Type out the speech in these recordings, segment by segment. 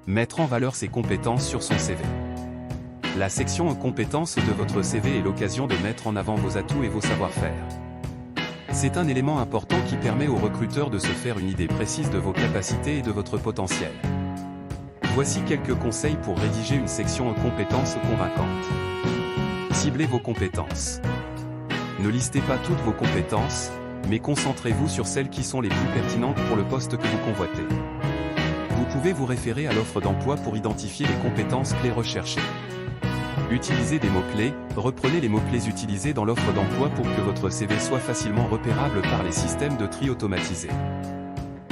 Mettre en valeur ses compétences sur son CV. La section compétences de votre CV est l'occasion de mettre en avant vos atouts et vos savoir-faire. C'est un élément important qui permet aux recruteurs de se faire une idée précise de vos capacités et de votre potentiel. Voici quelques conseils pour rédiger une section compétences convaincante. Ciblez vos compétences. Ne listez pas toutes vos compétences, mais concentrez-vous sur celles qui sont les plus pertinentes pour le poste que vous convoitez. Vous pouvez vous référer à l'offre d'emploi pour identifier les compétences clés recherchées. Utilisez des mots-clés, reprenez les mots-clés utilisés dans l'offre d'emploi pour que votre CV soit facilement repérable par les systèmes de tri automatisés.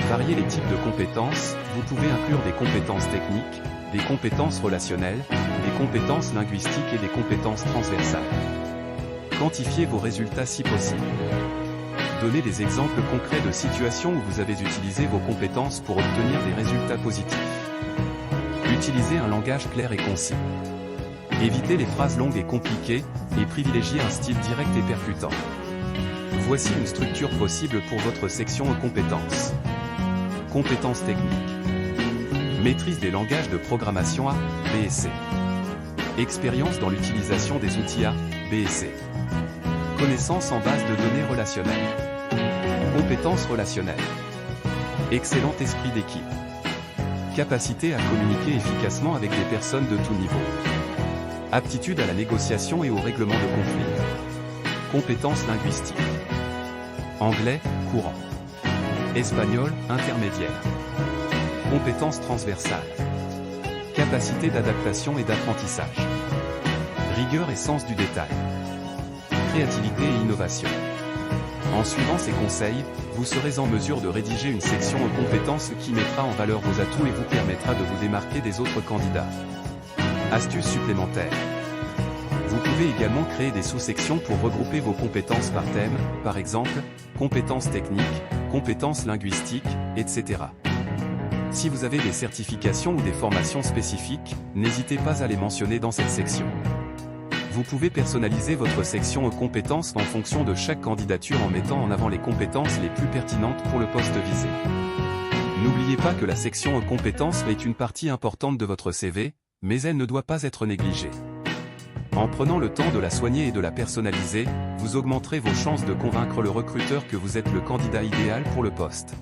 Variez les types de compétences, vous pouvez inclure des compétences techniques, des compétences relationnelles, des compétences linguistiques et des compétences transversales. Quantifiez vos résultats si possible. Donnez des exemples concrets de situations où vous avez utilisé vos compétences pour obtenir des résultats positifs. Utilisez un langage clair et concis. Évitez les phrases longues et compliquées, et privilégiez un style direct et percutant. Voici une structure possible pour votre section compétences. Compétences techniques. Maîtrise des langages de programmation A, B et C. Expérience dans l'utilisation des outils A, B et C. Connaissances en base de données relationnelles. Compétences relationnelles. Excellent esprit d'équipe. Capacité à communiquer efficacement avec des personnes de tout niveau. Aptitude à la négociation et au règlement de conflits. Compétences linguistiques. Anglais, courant. Espagnol, intermédiaire. Compétences transversales. Capacité d'adaptation et d'apprentissage. Rigueur et sens du détail. Créativité et innovation. En suivant ces conseils, vous serez en mesure de rédiger une section compétences qui mettra en valeur vos atouts et vous permettra de vous démarquer des autres candidats. Astuces supplémentaires. Vous pouvez également créer des sous-sections pour regrouper vos compétences par thème, par exemple, compétences techniques, compétences linguistiques, etc. Si vous avez des certifications ou des formations spécifiques, n'hésitez pas à les mentionner dans cette section. Vous pouvez personnaliser votre section compétences en fonction de chaque candidature en mettant en avant les compétences les plus pertinentes pour le poste visé. N'oubliez pas que la section compétences est une partie importante de votre CV, mais elle ne doit pas être négligée. En prenant le temps de la soigner et de la personnaliser, vous augmenterez vos chances de convaincre le recruteur que vous êtes le candidat idéal pour le poste.